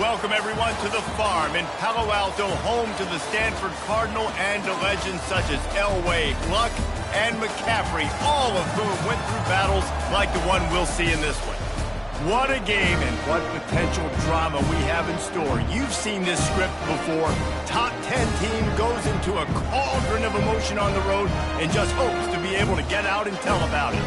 Welcome, everyone, to the farm in Palo Alto, home to the Stanford Cardinal and to legends such as Elway, Luck, and McCaffrey, all of whom went through battles like the one we'll see in this one. What a game and what potential drama we have in store. You've seen this script before. Top 10 team goes into a cauldron of emotion on the road and just hopes to be able to get out and tell about it.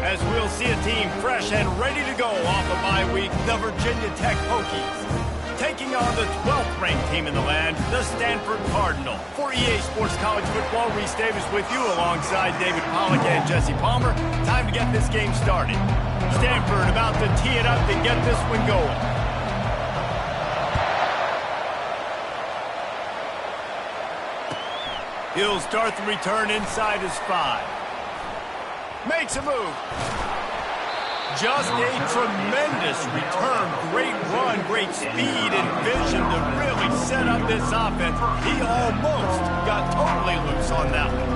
As we'll see a team fresh and ready to go off a bye week, the Virginia Tech Hokies. Taking on the 12th ranked team in the land, the Stanford Cardinal. For EA Sports College Football, Reese Davis with you alongside David Pollack and Jesse Palmer. Time to get this game started. Stanford about to tee it up to get this one going. He'll start the return inside his 5. Makes a move. Just a tremendous return. Great run, great speed and vision to really set up this offense. He almost got totally loose on that one.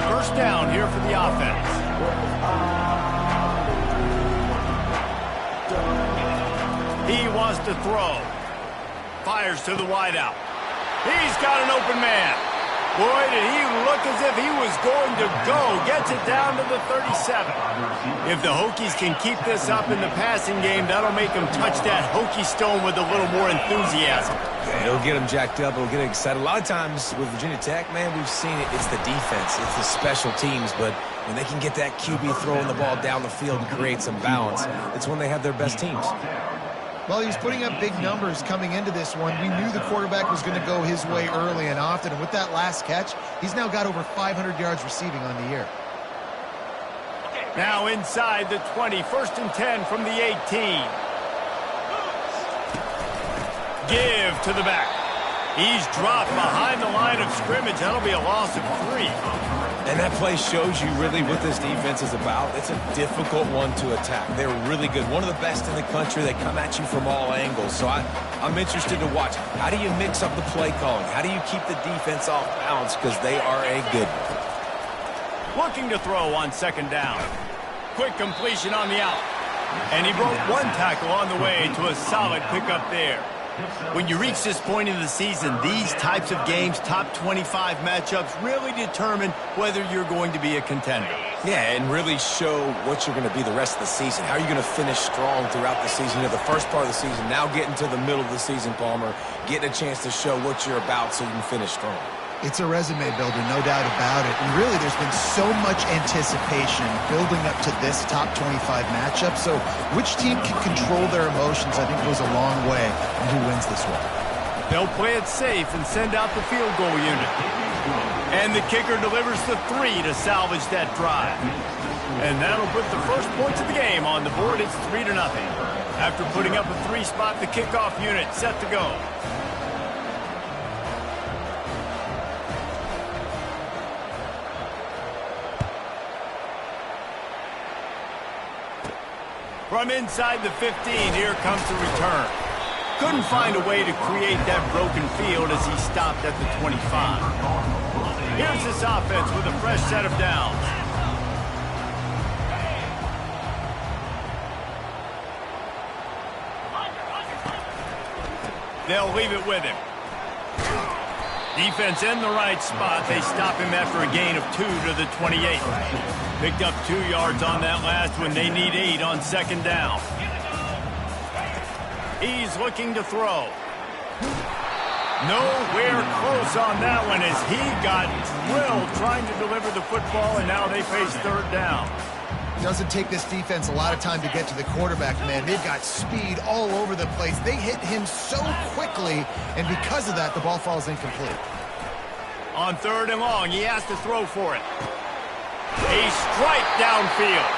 First down here for the offense. He wants to throw. Fires to the wideout. He's got an open man. Boy, did he look as if he was going to go. Gets it down to the 37. If the Hokies can keep this up in the passing game, that'll make them touch that Hokie stone with a little more enthusiasm. It'll get them jacked up. It'll get them excited. A lot of times with Virginia Tech, man, we've seen it. It's the defense. It's the special teams. But when they can get that QB throwing the ball down the field and create some balance, it's when they have their best teams. Well, he was putting up big numbers coming into this one. We knew the quarterback was going to go his way early and often. And with that last catch, he's now got over 500 yards receiving on the year. Now inside the 20, 1st and 10 from the 18. Give to the back. He's dropped behind the line of scrimmage. That'll be a loss of 3. And that play shows you really what this defense is about. It's a difficult one to attack. They're really good. One of the best in the country. They come at you from all angles. So I'm interested to watch. How do you mix up the play calling? How do you keep the defense off balance? Because they are a good one. Looking to throw on 2nd down. Quick completion on the out. And he broke one tackle on the way to a solid pickup there. When you reach this point in the season, these types of games, top 25 matchups, really determine whether you're going to be a contender. Yeah, and really show what you're going to be the rest of the season. How are you going to finish strong throughout the season? The first part of the season, now getting to the middle of the season, Palmer, getting a chance to show what you're about so you can finish strong. It's a resume builder, no doubt about it. And really, there's been so much anticipation building up to this top 25 matchup. So which team can control their emotions, I think, goes a long way in who wins this one. They'll play it safe and send out the field goal unit. And the kicker delivers the 3 to salvage that drive. And that'll put the first points of the game on the board. It's 3-0. After putting up a 3 spot, the kickoff unit set to go. From inside the 15, here comes the return. Couldn't find a way to create that broken field as he stopped at the 25. Here's this offense with a fresh set of downs. They'll leave it with him. Defense in the right spot. They stop him after a gain of 2 to the 28. Picked up 2 yards on that last one. They need 8 on 2nd down. He's looking to throw. Nowhere close on that one as he got drilled trying to deliver the football, and now they face 3rd down. It doesn't take this defense a lot of time to get to the quarterback, man. They've got speed all over the place. They hit him so quickly, and because of that, the ball falls incomplete. On 3rd and long, he has to throw for it. A strike downfield.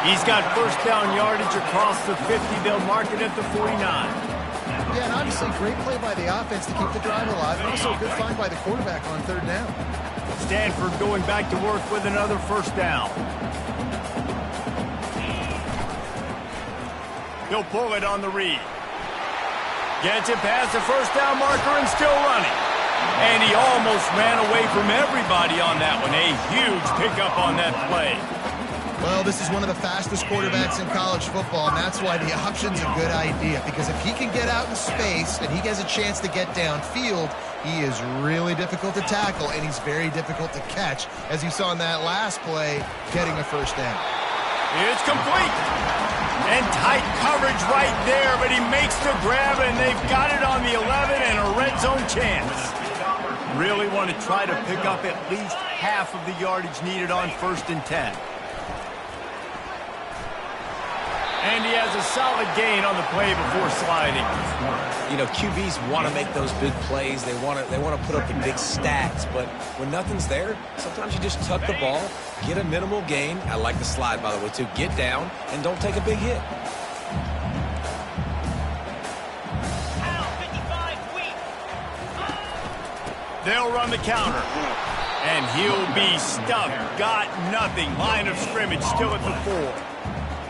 He's got first down yardage across the 50. They'll mark it at the 49. Yeah, and obviously great play by the offense to keep the drive alive, and also a good find by the quarterback on 3rd down. Stanford going back to work with another first down. He'll pull it on the read. Gets it past the first down marker and still running. And he almost ran away from everybody on that one. A huge pickup on that play. Well, this is one of the fastest quarterbacks in college football, and that's why the option's a good idea, because if he can get out in space and he has a chance to get downfield, he is really difficult to tackle, and he's very difficult to catch, as you saw in that last play, getting a first down. It's complete. And tight coverage right there, but he makes the grab, and they've got it on the 11 and a red zone chance. Really want to try to pick up at least half of the yardage needed on 1st and 10. And he has a solid gain on the play before sliding. You know, QBs want to make those big plays. They want to put up the big stats. But when nothing's there, sometimes you just tuck the ball, get a minimal gain. I like the slide, by the way, too. Get down and don't take a big hit. They'll run the counter. And he'll be stuffed. Got nothing. Line of scrimmage still at the 4.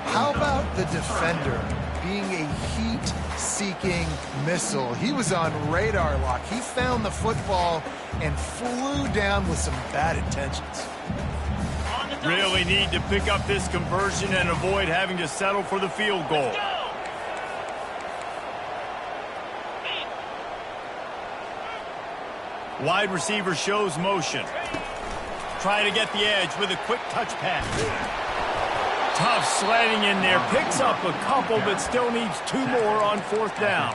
How about the defender being a heat-seeking missile? He was on radar lock. He found the football and flew down with some bad intentions. Really need to pick up this conversion and avoid having to settle for the field goal. Wide receiver shows motion. Try to get the edge with a quick touch pass. Tough sledding in there. Picks up a couple, but still needs 2 more on 4th down.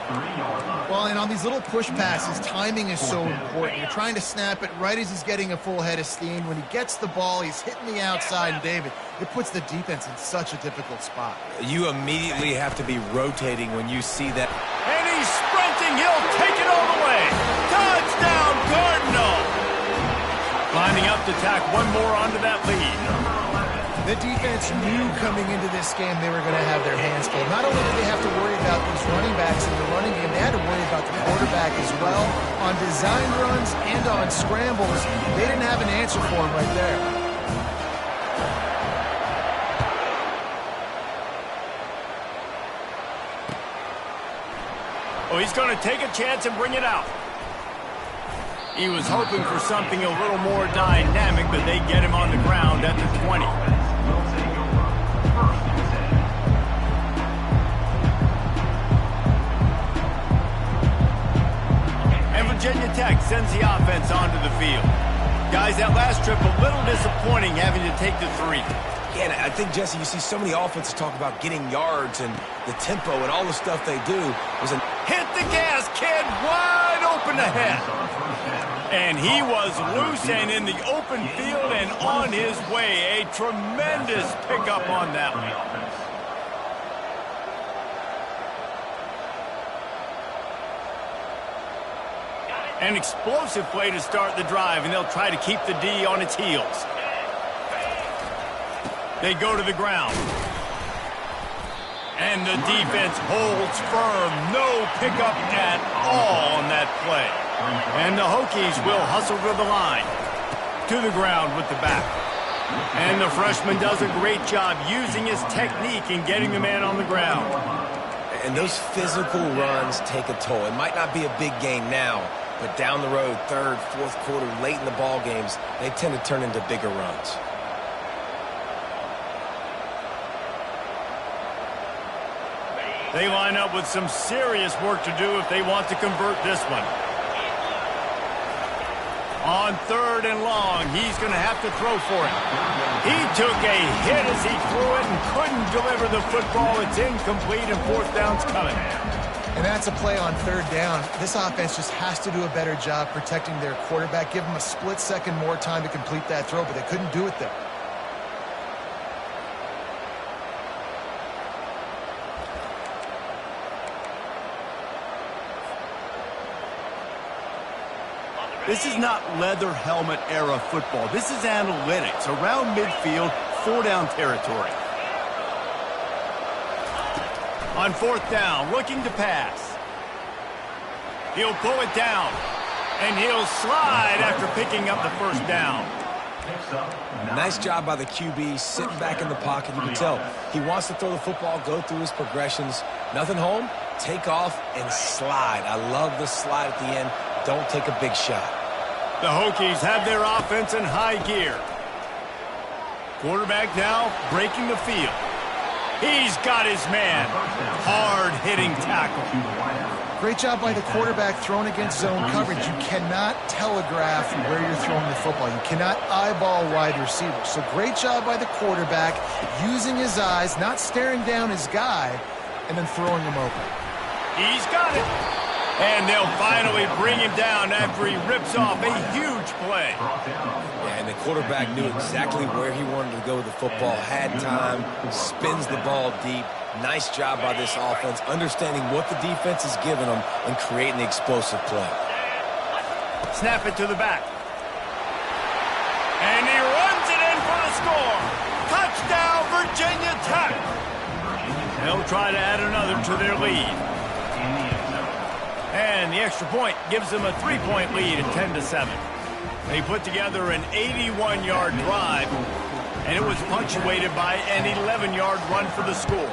Well, and on these little push passes, timing is so important. You're trying to snap it right as he's getting a full head of steam. When he gets the ball, he's hitting the outside, and David, it puts the defense in such a difficult spot. You immediately have to be rotating when you see that. And he's sprinting. He'll take it all the way. Touchdown, Cardinal! Lining up to tack one more onto that lead. The defense knew coming into this game they were going to have their hands full. Not only did they have to worry about these running backs in the running game, they had to worry about the quarterback as well. On design runs and on scrambles, they didn't have an answer for him right there. Oh, he's going to take a chance and bring it out. He was hoping for something a little more dynamic, but they get him on the ground at the 20. And Virginia Tech sends the offense onto the field. Guys, that last trip a little disappointing having to take the 3. Yeah, and I think, Jesse, you see so many offenses talk about getting yards and the tempo and all the stuff they do. Hit the gas, kid, wide open ahead. And he was loose and in the open field and on his way. A tremendous pickup on that one. An explosive play to start the drive, and they'll try to keep the D on its heels. They go to the ground. And the defense holds firm. No pickup at all on that play. And the Hokies will hustle to the line. To the ground with the back. And the freshman does a great job using his technique and getting the man on the ground. And those physical runs take a toll. It might not be a big gain now, but down the road, 3rd, 4th quarter, late in the ball games, they tend to turn into bigger runs. They line up with some serious work to do if they want to convert this one. On 3rd and long, he's going to have to throw for it. He took a hit as he threw it and couldn't deliver the football. It's incomplete and 4th down's coming. And that's a play on 3rd down. This offense just has to do a better job protecting their quarterback. Give him a split second more time to complete that throw, but they couldn't do it there. This is not leather helmet era football. This is analytics. Around midfield, 4-down territory. On 4th down, looking to pass. He'll pull it down. And he'll slide after picking up the 1st down. Nice job by the QB, sitting back in the pocket. You can tell he wants to throw the football, go through his progressions. Nothing home, take off, and slide. I love the slide at the end. Don't take a big shot. The Hokies have their offense in high gear. Quarterback now breaking the field. He's got his man. Hard-hitting tackle. Great job by the quarterback throwing against zone coverage. You cannot telegraph where you're throwing the football. You cannot eyeball wide receivers. So great job by the quarterback using his eyes, not staring down his guy, and then throwing him open. He's got it. And they'll finally bring him down after he rips off a huge play. Yeah, and the quarterback knew exactly where he wanted to go with the football, had time, spins the ball deep. Nice job by this offense, understanding what the defense is giving them and creating the explosive play. Snap it to the back. And he runs it in for the score. Touchdown, Virginia Tech. They'll try to add another to their lead. And the extra point gives them a 3-point lead at 10-7. They put together an 81-yard drive, and it was punctuated by an 11-yard run for the score.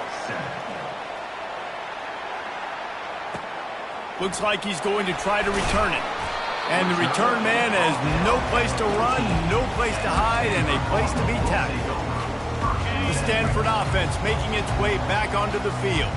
Looks like he's going to try to return it. And the return man has no place to run, no place to hide, and a place to be tackled. The Stanford offense making its way back onto the field.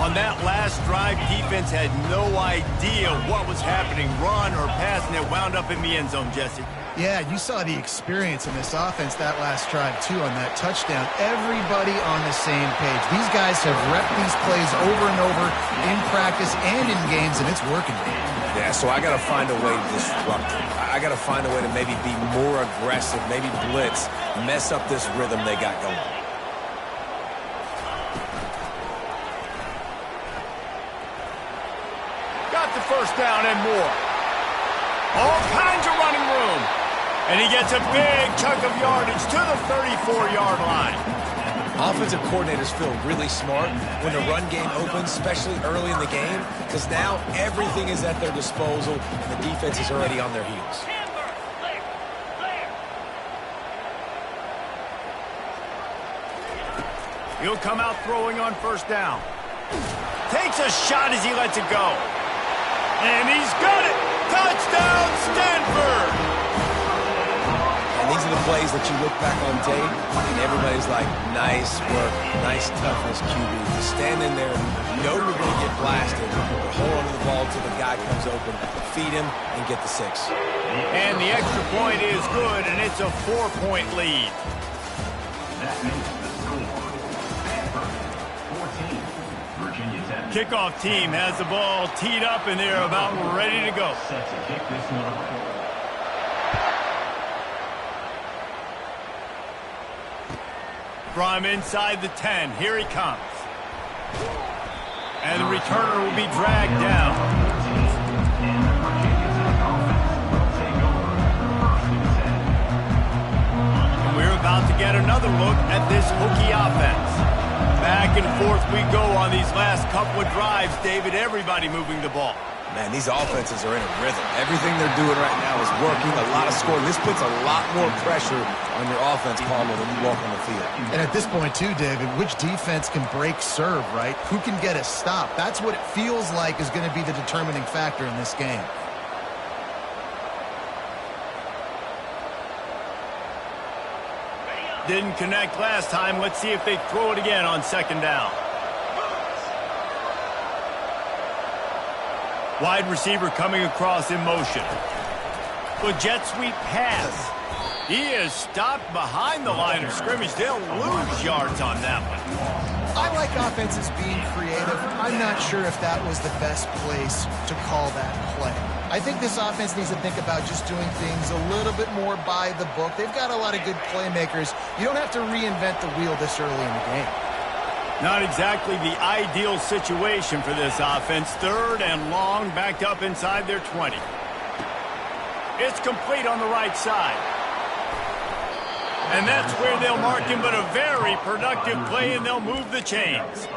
On that last drive, defense had no idea what was happening, run or pass, and it wound up in the end zone, Jesse. Yeah, you saw the experience in this offense that last drive, too, on that touchdown. Everybody on the same page. These guys have repped these plays over and over in practice and in games, and it's working. Yeah, so I got to find a way to disrupt it. I got to find a way to maybe be more aggressive, maybe blitz, mess up this rhythm they got going. The first down and more. All kinds of running room. And he gets a big chunk of yardage to the 34-yard line. Offensive coordinators feel really smart when the run game opens, especially early in the game, because now everything is at their disposal and the defense is already on their heels. He'll come out throwing on first down. Takes a shot as he lets it go. And he's got it! Touchdown, Stanford! And these are the plays that you look back on tape, and everybody's like, nice work, nice toughness, QB. Just stand in there, know you're going to get blasted, but hold on to the ball until the guy comes open, feed him, and get the 6. And the extra point is good, and it's a 4-point lead. Kickoff team has the ball teed up, and they're about ready to go. From inside the 10, here he comes. And the returner will be dragged down. And we're about to get another look at this Hokie offense. Back and forth we go on these last couple of drives, David. Everybody moving the ball. Man, these offenses are in a rhythm. Everything they're doing right now is working. A lot of scoring. This puts a lot more pressure on your offense, Palmer, when you walk on the field. And at this point, too, David, which defense can break serve, right? Who can get a stop? That's what it feels like is going to be the determining factor in this game. Didn't connect last time. Let's see if they throw it again on second down. Wide receiver coming across in motion. With jet sweep pass. He is stopped behind the line of scrimmage. They'll lose yards on that one. I like offenses being creative. I'm not sure if that was the best place to call that play. I think this offense needs to think about just doing things a little bit more by the book. They've got a lot of good playmakers. You don't have to reinvent the wheel this early in the game. Not exactly the ideal situation for this offense. Third and long, backed up inside their 20. It's complete on the right side. And that's where they'll mark him, but a very productive play, and they'll move the chains.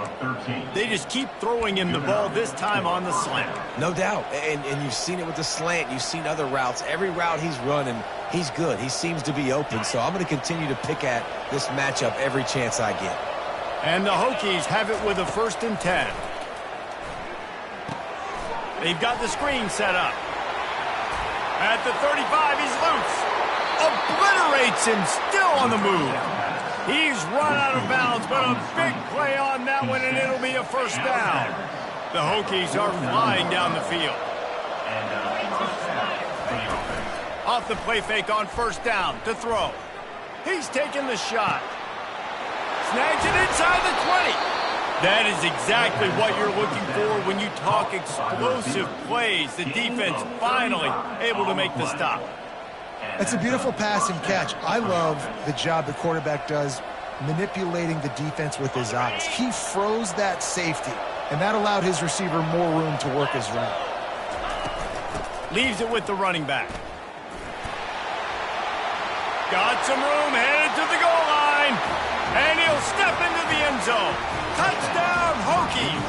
They just keep throwing him the ball, this time on the slant. No doubt, and you've seen it with the slant. You've seen other routes. Every route he's running, he's good. He seems to be open, so I'm going to continue to pick at this matchup every chance I get. And the Hokies have it with a 1st and 10. They've got the screen set up. At the 35, he's loose. Obliterates him, still on the move. He's run out of bounds, but a big play on that one, and it'll be a first down. The Hokies are flying down the field. Off the play fake on first down to throw. He's taking the shot. Snags it inside the 20. That is exactly what you're looking for when you talk explosive plays. The defense finally able to make the stop. It's a beautiful pass and catch. I love the job the quarterback does manipulating the defense with his eyes. He froze that safety, and that allowed his receiver more room to work his route. Leaves it with the running back. Got some room, headed to the goal line, and he'll step into the end zone. Touchdown, Hokies!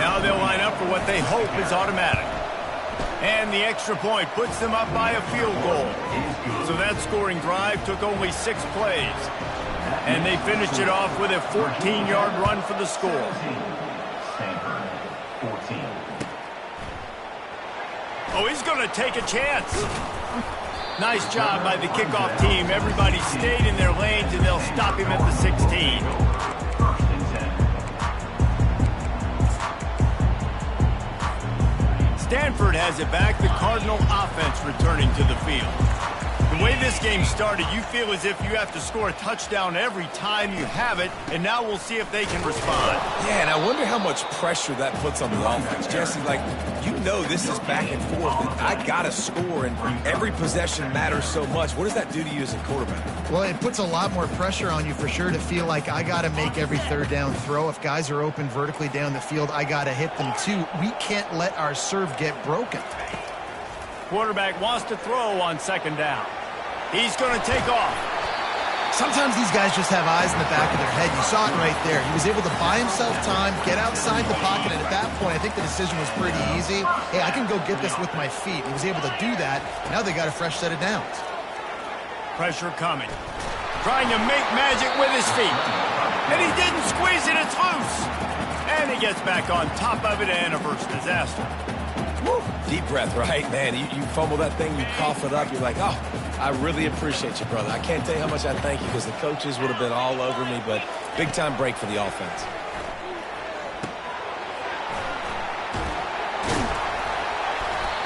Now they'll line up for what they hope is automatic. And the extra point puts them up by a field goal. So that scoring drive took only 6 plays. And they finished it off with a 14-yard run for the score. Oh, he's going to take a chance. Nice job by the kickoff team. Everybody stayed in their lanes, and they'll stop him at the 16. Stanford has it back, the Cardinal offense returning to the field. The way this game started, you feel as if you have to score a touchdown every time you have it, and now we'll see if they can respond. Yeah, and I wonder how much pressure that puts on the offense. Jesse, like, you know this is back and forth, and I got to score, and every possession matters so much. What does that do to you as a quarterback? Well, it puts a lot more pressure on you for sure to feel like I got to make every third down throw. If guys are open vertically down the field, I got to hit them too. We can't let our serve get broken. Quarterback wants to throw on second down. He's going to take off. Sometimes these guys just have eyes in the back of their head. You saw it right there. He was able to buy himself time, get outside the pocket, and at that point, I think the decision was pretty easy. Hey, I can go get this with my feet. He was able to do that. Now they got a fresh set of downs. Pressure coming. Trying to make magic with his feet. And he didn't squeeze it. It's loose. And he gets back on top of it, and a first disaster. Woo. Deep breath, right? Man, you fumble that thing, you cough it up, you're like, oh, I really appreciate you, brother. I can't tell you how much I thank you because the coaches would have been all over me, but big-time break for the offense.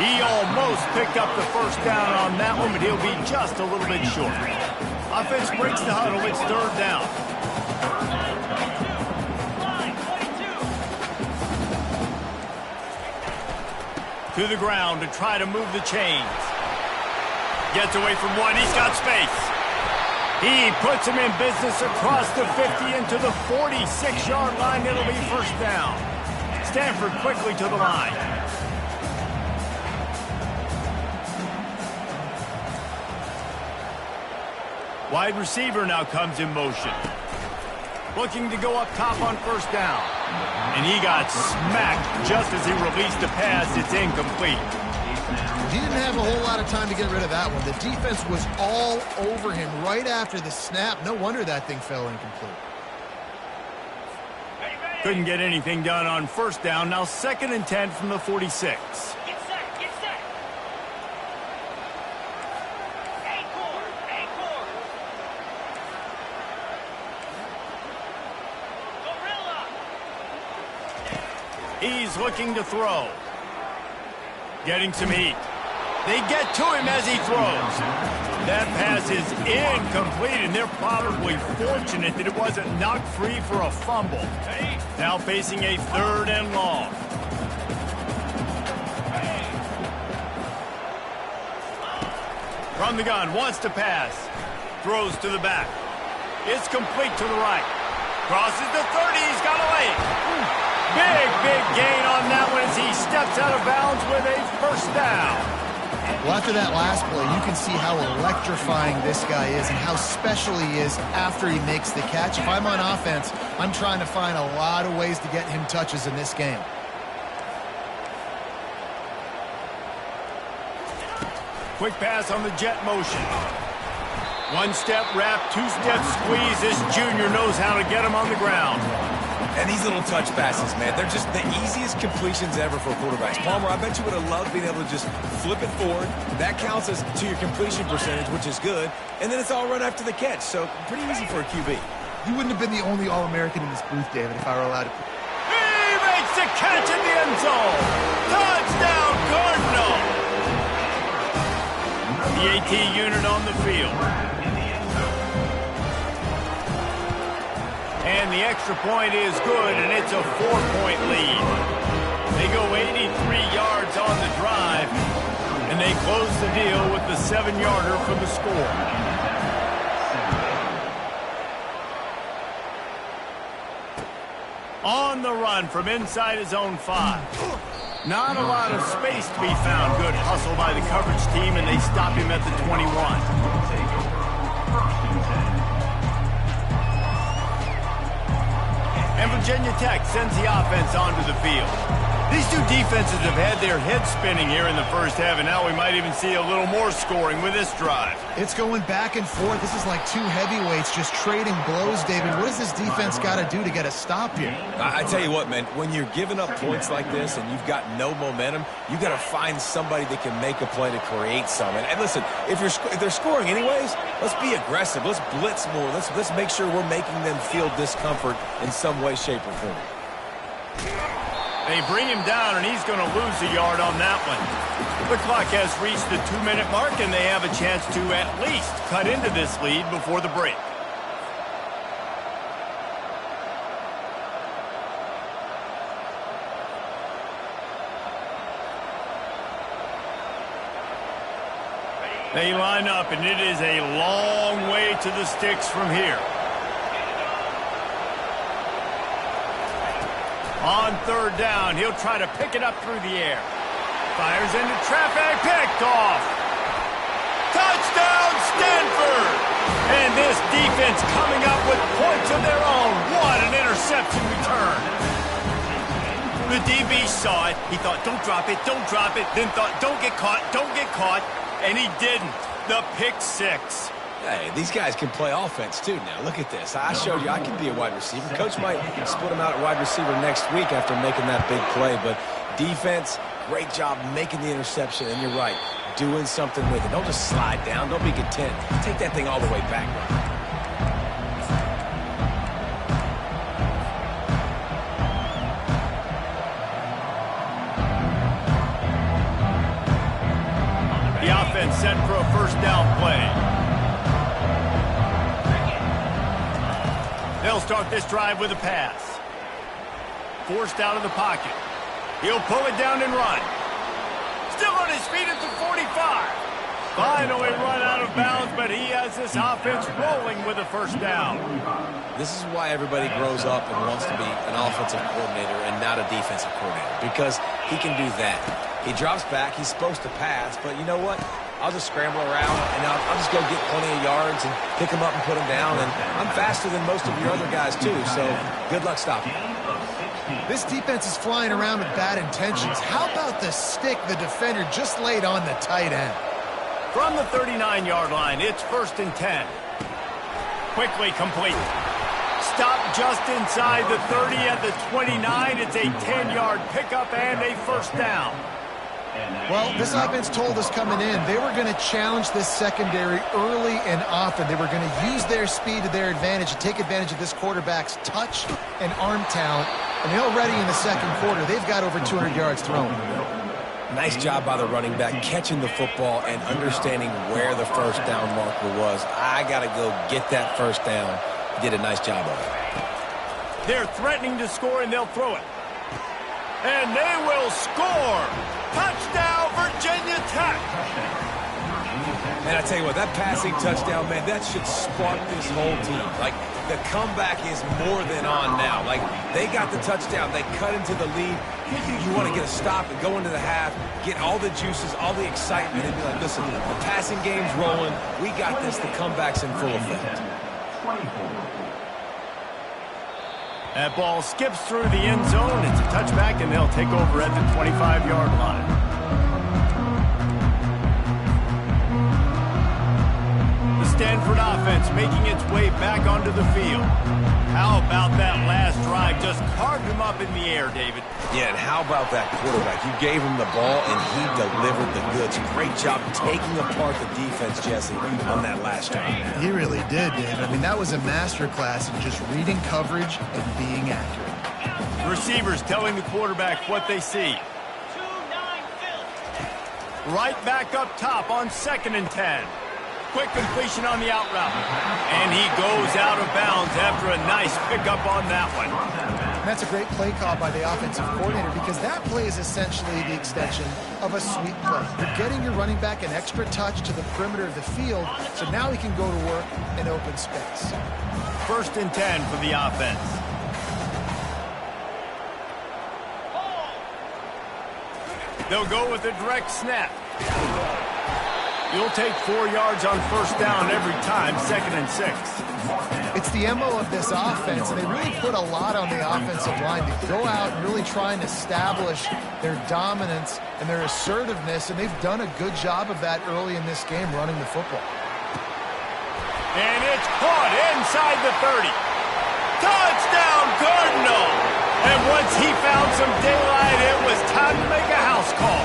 He almost picked up the first down on that one, but he'll be just a little bit short. Offense breaks the huddle. It's third down. To the ground to try to move the chains. Gets away from one. He's got space. He puts him in business across the 50 into the 46-yard line. It'll be first down. Stanford quickly to the line. Wide receiver now comes in motion. Looking to go up top on first down. And he got smacked just as he released the pass. It's incomplete. He didn't have a whole lot of time to get rid of that one. The defense was all over him right after the snap. No wonder that thing fell incomplete. Couldn't get anything done on first down. Now 2nd and 10 from the 46. He's looking to throw. Getting some heat. They get to him as he throws. That pass is incomplete, and they're probably fortunate that it wasn't knocked free for a fumble. Now facing a 3rd and long. From the gun, wants to pass. Throws to the back. It's complete to the right. Crosses the 30, he's got a leg. Big gain on that one as he steps out of bounds with a first down. Well, after that last play, you can see how electrifying this guy is and how special he is after he makes the catch. If I'm on offense, I'm trying to find a lot of ways to get him touches in this game. Quick pass on the jet motion. 1-step wrap, 2-step squeeze. This junior knows how to get him on the ground. And these little touch passes, man, they're just the easiest completions ever for quarterbacks. Palmer, I bet you would have loved being able to just flip it forward. That counts as to your completion percentage, which is good. And then it's all run after the catch, so pretty easy for a QB. You wouldn't have been the only All-American in this booth, David, if I were allowed to. He makes the catch in the end zone. Touchdown, Cardinal. The AT unit on the field. And the extra point is good, and it's a 4-point lead. They go 83 yards on the drive, and they close the deal with the 7-yarder for the score. On the run from inside his own 5. Not a lot of space to be found. Good hustle by the coverage team, and they stop him at the 21. And Virginia Tech sends the offense onto the field. These two defenses have had their heads spinning here in the first half, and now we might even see a little more scoring with this drive. It's going back and forth. This is like two heavyweights just trading blows, David. What does this defense got to do to get a stop here? I tell you what, man, when you're giving up points like this and you've got no momentum, you got to find somebody that can make a play to create some. And listen, if they're scoring anyways, let's be aggressive. Let's blitz more. Let's make sure we're making them feel discomfort in some way, shape, or form. They bring him down, and he's going to lose a yard on that one. The clock has reached the 2-minute mark, and they have a chance to at least cut into this lead before the break. They line up, and it is a long way to the sticks from here. On 3rd down, he'll try to pick it up through the air. Fires into traffic, picked off. Touchdown, Stanford! And this defense coming up with points of their own. What an interception return. The DB saw it. He thought, don't drop it, then thought, don't get caught, and he didn't. The pick 6. Hey, these guys can play offense, too, now. Look at this. I showed you I can be a wide receiver. Coach might split him out at wide receiver next week after making that big play. But defense, great job making the interception. And you're right, doing something with it. Don't just slide down. Don't be content. Take that thing all the way back. The offense set for a first down play. They'll start this drive with a pass. Forced out of the pocket. He'll pull it down and run. Still on his feet at the 45. Finally run out of bounds, but he has this offense rolling with a first down. This is why everybody grows up and wants to be an offensive coordinator and not a defensive coordinator, because he can do that. He drops back. He's supposed to pass, but you know what? I'll just scramble around, and I'll just go get plenty of yards and pick them up and put them down. And I'm faster than most of your other guys, too, so good luck stopping. This defense is flying around with bad intentions. How about the stick the defender just laid on the tight end? From the 39-yard line, it's 1st and 10. Quickly complete. Stop just inside the 30 at the 29. It's a 10-yard pickup and a first down. Well, this offense told us coming in they were going to challenge this secondary early and often. They were going to use their speed to their advantage and take advantage of this quarterback's touch and arm talent. And already in the second quarter, they've got over 200 yards thrown. Nice job by the running back catching the football and understanding where the first down marker was. I got to go get that first down. He did a nice job of it. They're threatening to score, and they'll throw it. And they will score. Touchdown, Virginia Tech. And I tell you what, that passing touchdown, man, that should spark this whole team. Like, the comeback is more than on now. Like, they got the touchdown. They cut into the lead. You want to get a stop and go into the half, get all the juices, all the excitement, and be like, listen, the passing game's rolling. We got this. The comeback's in full effect. That ball skips through the end zone. It's a touchback, and they'll take over at the 25-yard line. The Stanford offense making its way back onto the field. How about that last drive? Just carved him up in the air, David. Yeah, and how about that quarterback? You gave him the ball, and he delivered the goods. Great job taking apart the defense, Jesse, on that last drive. He really did, David. I mean, that was a masterclass in just reading coverage and being accurate. Receivers telling the quarterback what they see. Right back up top on 2nd and 10. Quick completion on the out route. And he goes out of bounds after a nice pickup on that one. And that's a great play call by the offensive coordinator because that play is essentially the extension of a sweep play. You're getting your running back an extra touch to the perimeter of the field, so now he can go to work in open space. 1st and 10 for the offense. They'll go with a direct snap. You'll take 4 yards on 1st down every time, 2nd and 6. It's the MO of this offense, and they really put a lot on the offensive line to go out and really try and establish their dominance and their assertiveness, and they've done a good job of that early in this game running the football. And it's caught inside the 30. Touchdown, Cardinal! And once he found some daylight, it was time to make a house call.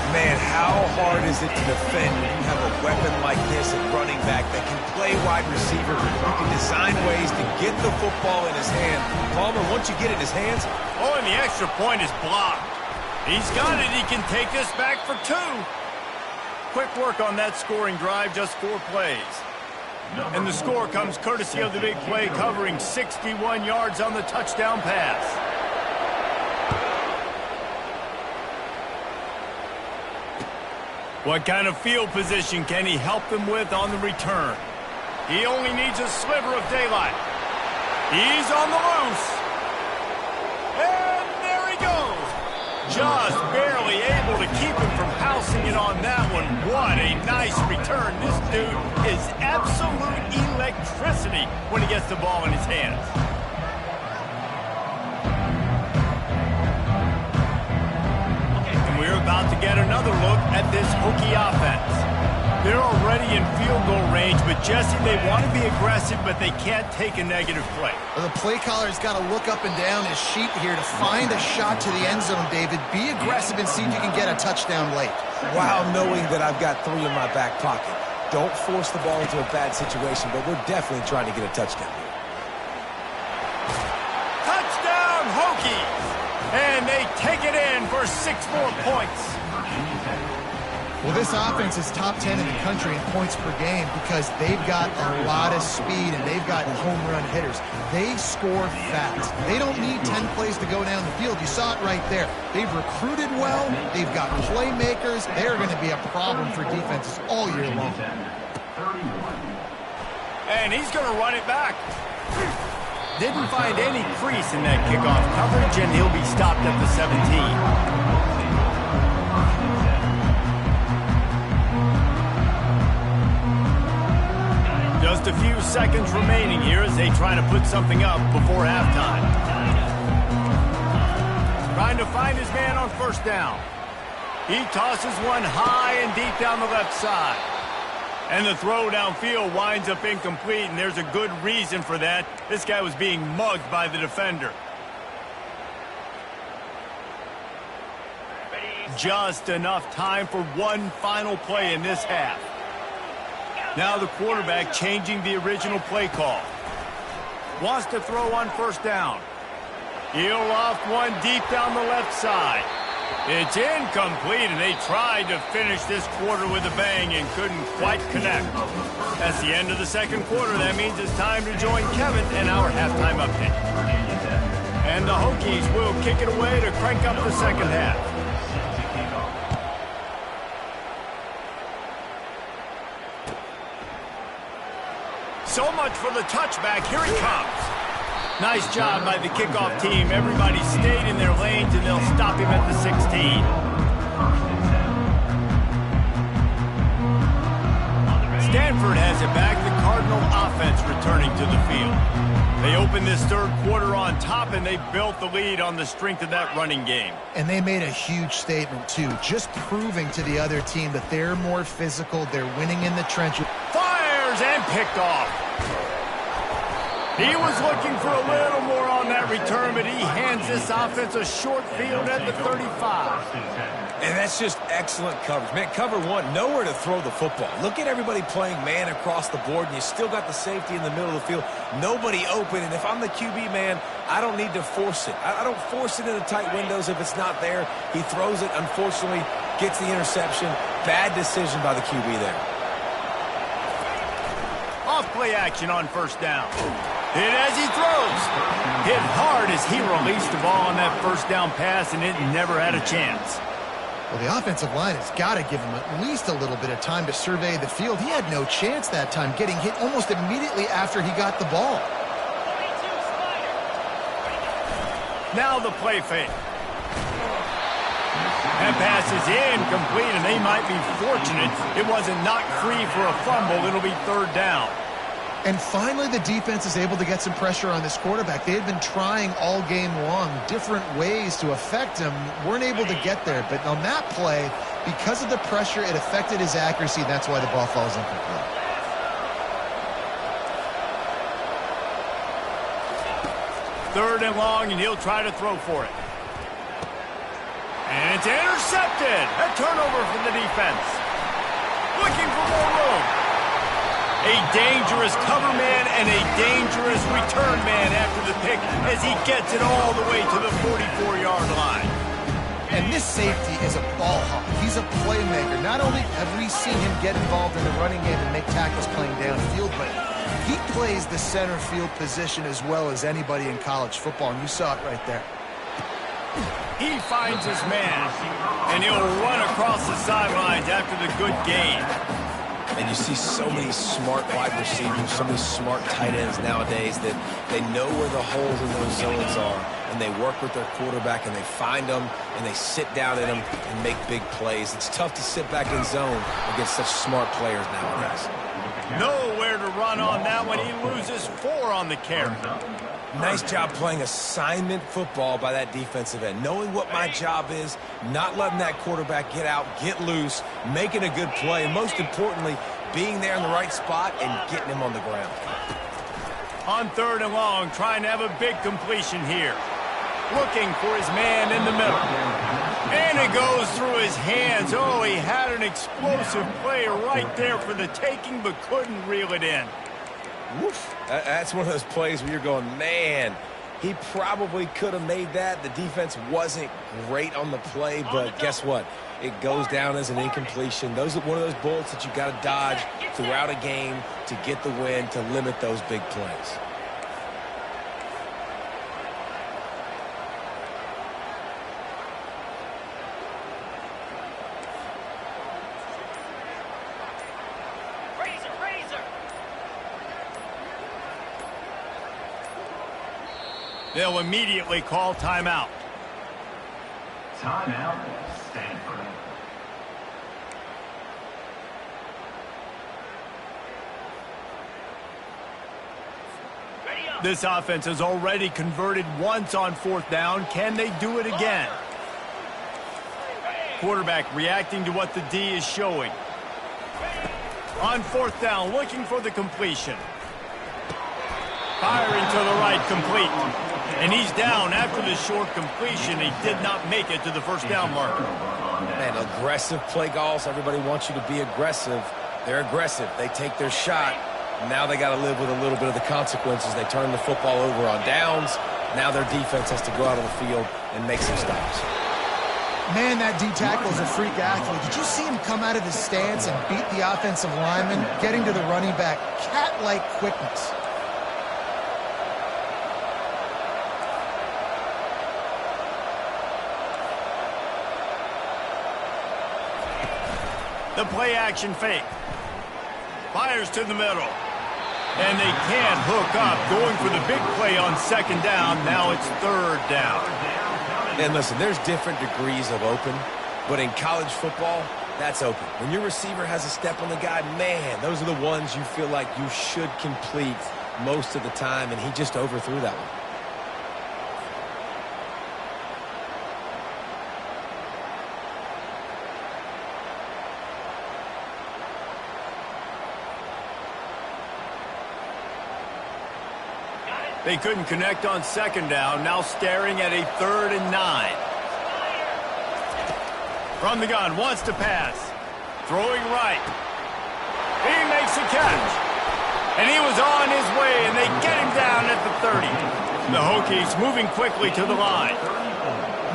Man, how hard is it to defend when you have a weapon like this at running back that can play wide receiver, who can design ways to get the football in his hand? Palmer, once you get it in his hands... Oh, and the extra point is blocked. He's got it. He can take this back for 2. Quick work on that scoring drive, just 4 plays. And the score comes courtesy of the big play, covering 61 yards on the touchdown pass. What kind of field position can he help them with on the return? He only needs a sliver of daylight. He's on the loose. And there he goes. Just barely able to keep him from housing it on that one. What a nice return. This dude is absolute electricity when he gets the ball in his hands. We're about to get another look at this Hokie offense. They're already in field goal range, but Jesse, they want to be aggressive, but they can't take a negative play. Well, the play caller's got to look up and down his sheet here to find a shot to the end zone, David. Be aggressive and see if you can get a touchdown late. While knowing that I've got 3 in my back pocket. Don't force the ball into a bad situation, but we're definitely trying to get a touchdown here. Touchdown, Hokies! And they take it in for 6 more points. Well, this offense is top 10 in the country in points per game because they've got a lot of speed and they've got home run hitters. They score fast. They don't need 10 plays to go down the field. You saw it right there. They've recruited well. They've got playmakers. They're going to be a problem for defenses all year long. And he's going to run it back. Didn't find any crease in that kickoff coverage, and he'll be stopped at the 17. Just a few seconds remaining here as they try to put something up before halftime. Trying to find his man on 1st down. He tosses one high and deep down the left side. And the throw downfield winds up incomplete, and there's a good reason for that. This guy was being mugged by the defender. Just enough time for one final play in this half. Now the quarterback changing the original play call. Wants to throw on 1st down. He'll loft one deep down the left side. It's incomplete, and they tried to finish this quarter with a bang and couldn't quite connect. That's the end of the 2nd quarter. That means it's time to join Kevin in our halftime update. And the Hokies will kick it away to crank up the 2nd half. So much for the touchback. Here he comes. Nice job by the kickoff team. Everybody stayed in their lanes, and they'll stop him at the 16. Stanford has it back. The Cardinals Cardinal offense returning to the field. They opened this third quarter on top, and they built the lead on the strength of that running game. And they made a huge statement, too, just proving to the other team that they're more physical, they're winning in the trenches. Fires and picked off. He was looking for a little more on that return, but he hands this offense a short field at the 35. And that's just excellent coverage. Man, cover one, nowhere to throw the football. Look at everybody playing man across the board, and you still got the safety in the middle of the field. Nobody open, and if I'm the QB, man, I don't need to force it. I don't force it into tight windows if it's not there. He throws it, unfortunately, gets the interception. Bad decision by the QB there. Off play action on first down. Hit as he throws. Hit hard as he released the ball on that first down pass, and it never had a chance. Well, the offensive line has got to give him at least a little bit of time to survey the field. He had no chance that time, getting hit almost immediately after he got the ball. Now the play fake. That pass is incomplete, and they might be fortunate it wasn't knocked free for a fumble. It'll be third down. And finally, the defense is able to get some pressure on this quarterback. They had been trying all game long different ways to affect him, weren't able to get there. But on that play, because of the pressure, it affected his accuracy. That's why the ball falls incomplete. Third and long, and he'll try to throw for it. And it's intercepted. A turnover for the defense. Looking for more room. A dangerous cover man and a dangerous return man after the pick as he gets it all the way to the 44-yard line. And this safety is a ball hawk. He's a playmaker. Not only have we seen him get involved in the running game and make tackles playing downfield, but he plays the center field position as well as anybody in college football, and you saw it right there. He finds his man, and he'll run across the sidelines after the good game. And you see so many smart wide receivers, so many smart tight ends nowadays that they know where the holes in those zones are, and they work with their quarterback, and they find them, and they sit down in them and make big plays. It's tough to sit back in zone against such smart players nowadays. Nowhere to run on that one. He loses 4 on the carry. Nice job playing assignment football by that defensive end. Knowing what my job is, not letting that quarterback get out, get loose, making a good play, and most importantly, being there in the right spot and getting him on the ground. On third and long, trying to have a big completion here. Looking for his man in the middle. And it goes through his hands. Oh, he had an explosive play right there for the taking, but couldn't reel it in. Woof. That's one of those plays where you're going, man, he probably could have made that. The defense wasn't great on the play, but guess what? It goes down as an incompletion. Those are one of those bullets that you got to dodge throughout a game to get the win, to limit those big plays. They'll immediately call timeout. Timeout, Stanford. This offense has already converted once on fourth down. Can they do it again? Quarterback reacting to what the D is showing. On fourth down, looking for the completion. Firing to the right, complete. And he's down after the short completion. He did not make it to the first down marker. Man, aggressive play calls. Everybody wants you to be aggressive. They're aggressive. They take their shot. Now they got to live with a little bit of the consequences. They turn the football over on downs. Now their defense has to go out on the field and make some stops. Man, that D-tackle is a freak athlete. Did you see him come out of his stance and beat the offensive lineman, getting to the running back? Cat-like quickness. The play-action fake. Fires to the middle. And they can't hook up. Going for the big play on second down. Now it's third down. And listen, there's different degrees of open, but in college football, That's open. When your receiver has a step on the guy, man, those are the ones you feel like you should complete most of the time, and he just overthrew that one. They couldn't connect on second down, now staring at a 3rd and 9. From the gun, wants to pass. Throwing right. He makes a catch. And he was on his way, and they get him down at the 30. The Hokies moving quickly to the line.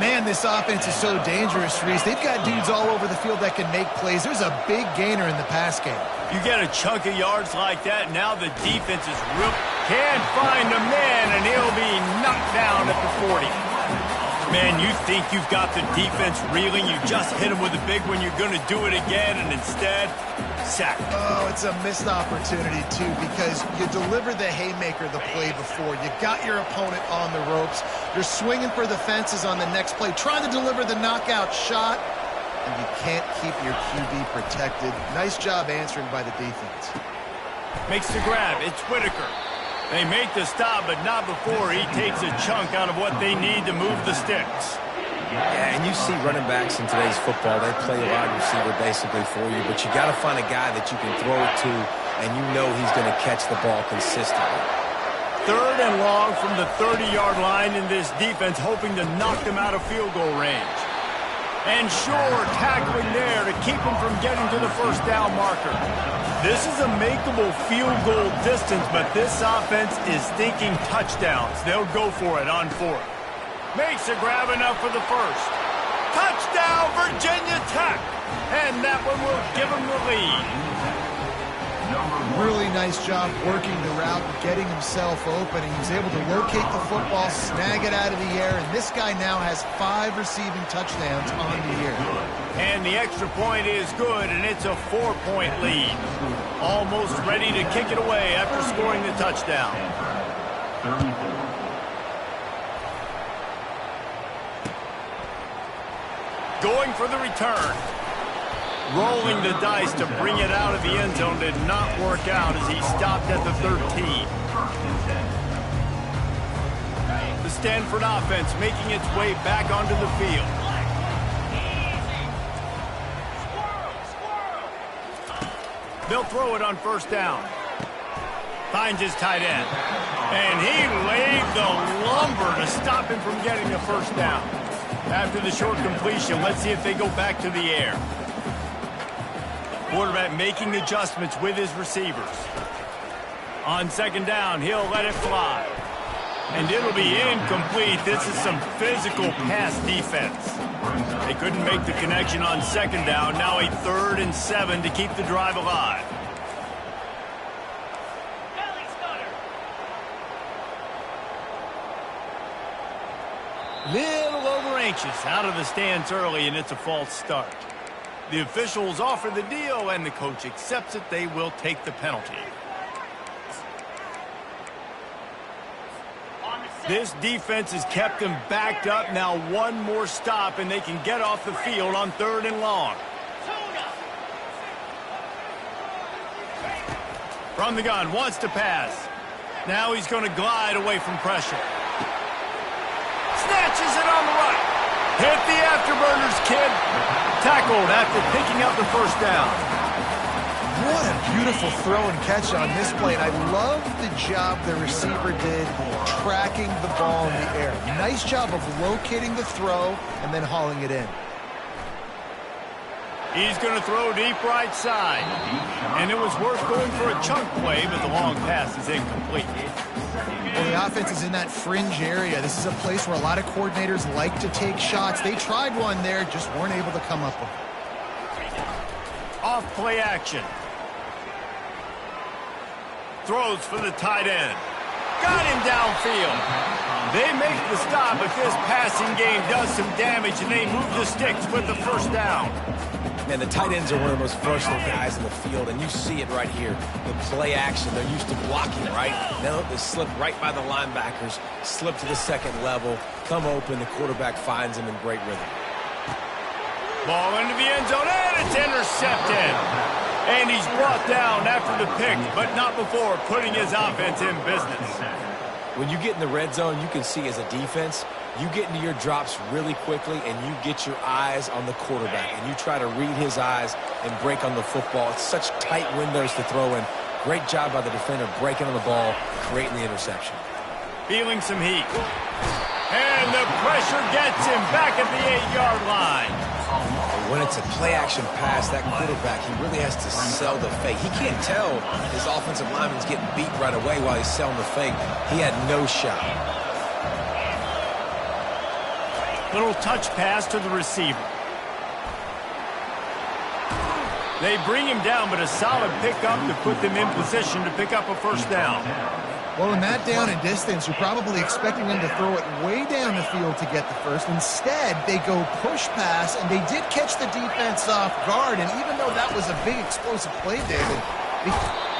Man, this offense is so dangerous, Reese. They've got dudes all over the field that can make plays. There's a big gainer in the pass game. You get a chunk of yards like that, now the defense is real. Can't find a man, and he'll be knocked down at the 40. Man, you think you've got the defense reeling. You just hit him with a big one. You're going to do it again, and instead, sack. Oh, it's a missed opportunity, too, because you delivered the haymaker the play before. You got your opponent on the ropes. You're swinging for the fences on the next play, trying to deliver the knockout shot, and you can't keep your QB protected. Nice job answering by the defense. Makes the grab. It's Whitaker. They make the stop, but not before he takes a chunk out of what they need to move the sticks. Yeah, and you see running backs in today's football, they play a wide receiver basically for you, but you got to find a guy that you can throw it to, and you know he's going to catch the ball consistently. 3rd and long from the 30-yard line in this defense, hoping to knock them out of field goal range. And sure, tackling there to keep them from getting to the first down marker. This is a makeable field goal distance, but this offense is thinking touchdowns. They'll go for it on 4th. Makes a grab enough for the first. Touchdown, Virginia Tech! And that one will give them the lead. Really nice job working the route, getting himself open. He was able to locate the football, snag it out of the air, and this guy now has 5 receiving touchdowns on the year. And the extra point is good, and it's a 4-point lead. Almost ready to kick it away after scoring the touchdown. Going for the return. Rolling the dice to bring it out of the end zone did not work out as he stopped at the 13. The Stanford offense making its way back onto the field. They'll throw it on first down. Finds his tight end. And he laid the lumber to stop him from getting the first down. After the short completion, let's see if they go back to the air. Quarterback making adjustments with his receivers. On second down, he'll let it fly. And it'll be incomplete. This is some physical pass defense. They couldn't make the connection on second down. Now a 3rd and 7 to keep the drive alive. Little over anxious out of the stance early, and it's a false start. The officials offer the deal, and the coach accepts it. They will take the penalty. This defense has kept them backed up. Now one more stop, and they can get off the field on 3rd and long. From the gun, wants to pass. Now he's going to glide away from pressure. Snatches it on the right. Hit the afterburners, kid. Tackled after picking up the first down. What a beautiful throw and catch on this play. And I love the job the receiver did tracking the ball in the air. Nice job of locating the throw and then hauling it in. He's going to throw deep right side. And it was worth going for a chunk play, but the long pass is incomplete. Well, the offense is in that fringe area. This is a place where a lot of coordinators like to take shots. They tried one there, just weren't able to come up with it. Off play action. Throws for the tight end. Got him downfield. They make the stop, but this passing game does some damage, and they move the sticks with the first down. Man, the tight ends are one of the most versatile guys in the field, and you see it right here. The play action, they're used to blocking, right? Now they slip right by the linebackers, slip to the second level, come open, the quarterback finds them in great rhythm. Ball into the end zone, and it's intercepted. And he's brought down after the pick, but not before putting his offense in business. When you get in the red zone, you can see as a defense, you get into your drops really quickly and you get your eyes on the quarterback. And you try to read his eyes and break on the football. It's such tight windows to throw in. Great job by the defender breaking on the ball, creating the interception. Feeling some heat. And the pressure gets him back at the 8-yard line. When it's a play-action pass, that quarterback, he really has to sell the fake. He can't tell his offensive lineman's getting beat right away while he's selling the fake. He had no shot. Little touch pass to the receiver. They bring him down, but a solid pickup to put them in position to pick up a first down. Well, in that down and distance, you're probably expecting them to throw it way down the field to get the first. Instead, they go push pass, and they did catch the defense off guard. And even though that was a big explosive play, David.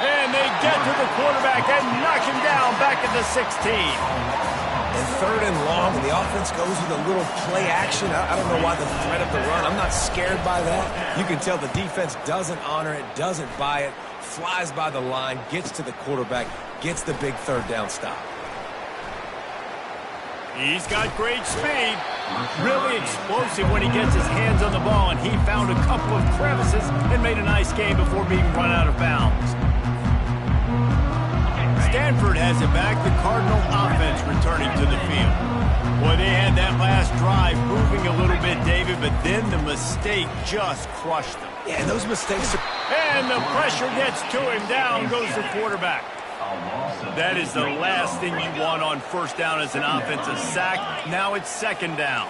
And they get to the quarterback and knock him down back at the 16. And third and long, and the offense goes with a little play action. I don't know why the threat of the run. I'm not scared by that. You can tell the defense doesn't honor it, doesn't buy it, flies by the line, gets to the quarterback, gets the big third down stop. He's got great speed. Really explosive when he gets his hands on the ball, and he found a couple of crevices and made a nice game before being run out of bounds. Stanford has it back, the Cardinal offense returning to the field. Boy, they had that last drive moving a little bit, David, but then the mistake just crushed them. Yeah, those mistakes are... And the pressure gets to him. Down goes the quarterback. That is the last thing you want on first down as an offensive sack. Now it's second down.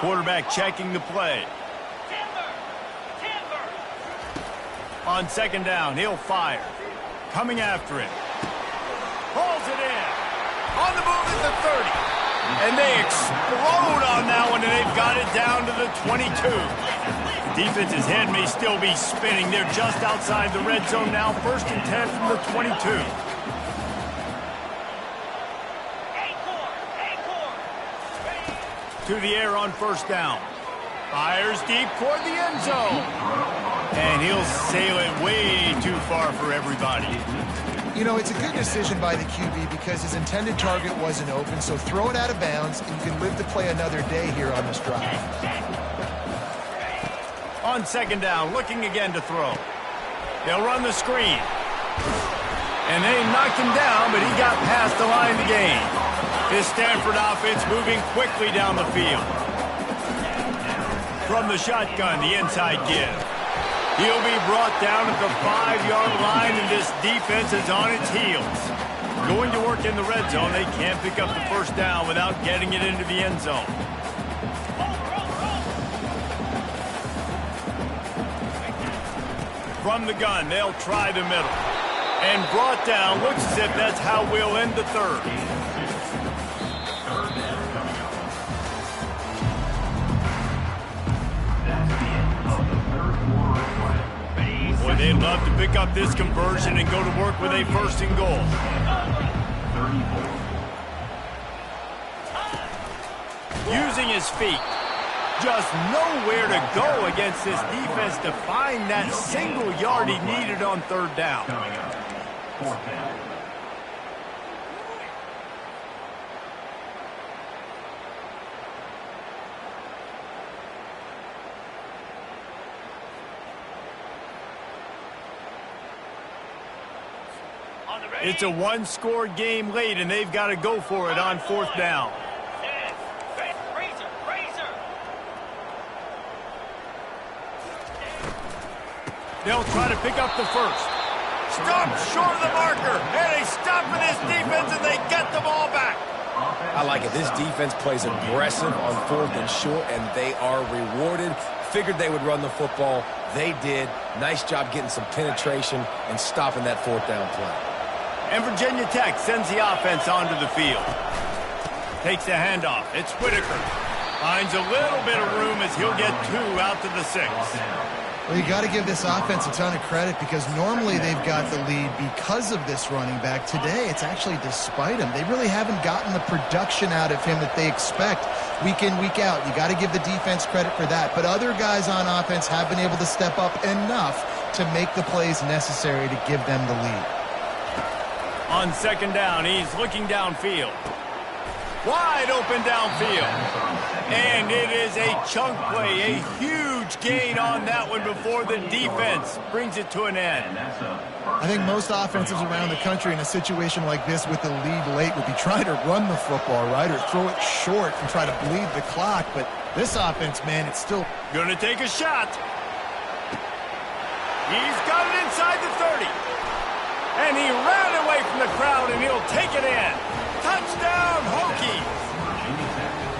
Quarterback checking the play. On second down, he'll fire. Coming after it. Pulls it in. On the move at the 30. And they explode on that one, and they've got it down to the 22. The defense's head may still be spinning. They're just outside the red zone now. First and 10 from the 22. To the air on first down. Fires deep toward the end zone. And he'll sail it way too far for everybody. You know, it's a good decision by the QB because his intended target wasn't open, so throw it out of bounds, and you can live to play another day here on this drive. On second down, looking again to throw. They'll run the screen. And they knocked him down, but he got past the line to gain. This Stanford offense moving quickly down the field. From the shotgun, the inside give. He'll be brought down at the 5-yard line, and this defense is on its heels. Going to work in the red zone, they can't pick up the first down without getting it into the end zone. From the gun, they'll try the middle. And brought down, looks as if that's how we'll end the third. Boy, they'd love to pick up this conversion and go to work with a first and goal. Using his feet. Just nowhere to go against this defense to find that single yard he needed on third down. It's a one-score game late, and they've got to go for it on fourth down. They'll try to pick up the first. Stopped short of the marker, and they stop in this defense, and they get the ball back. I like it. This defense plays aggressive on fourth and short, and they are rewarded. Figured they would run the football. They did. Nice job getting some penetration and stopping that fourth down play. And Virginia Tech sends the offense onto the field. Takes the handoff. It's Whitaker. Finds a little bit of room as he'll get 2 out to the 6. Well, you got to give this offense a ton of credit because normally they've got the lead because of this running back. Today, it's actually despite him. They really haven't gotten the production out of him that they expect week in, week out. You got to give the defense credit for that. But other guys on offense have been able to step up enough to make the plays necessary to give them the lead. On second down, he's looking downfield. Wide open downfield. And it is a chunk play, a huge gain on that one before the defense brings it to an end. I think most offenses around the country in a situation like this with the lead late would be trying to run the football, right, or throw it short and try to bleed the clock. But this offense, man, it's still going to take a shot. He's got it inside the 30. And he ran away from the crowd, and he'll take it in. Touchdown, Hokies.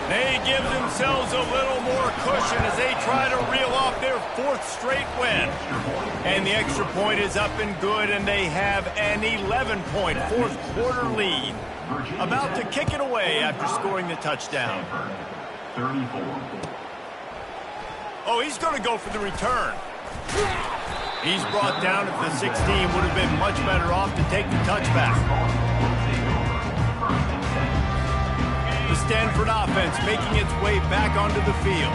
They give themselves a little more cushion as they try to reel off their 4th straight win. And the extra point is up and good, and they have an 11-point 4th quarter lead. About to kick it away after scoring the touchdown. Oh, he's going to go for the return. He's brought down at the 16. Would have been much better off to take the touchback. The Stanford offense making its way back onto the field.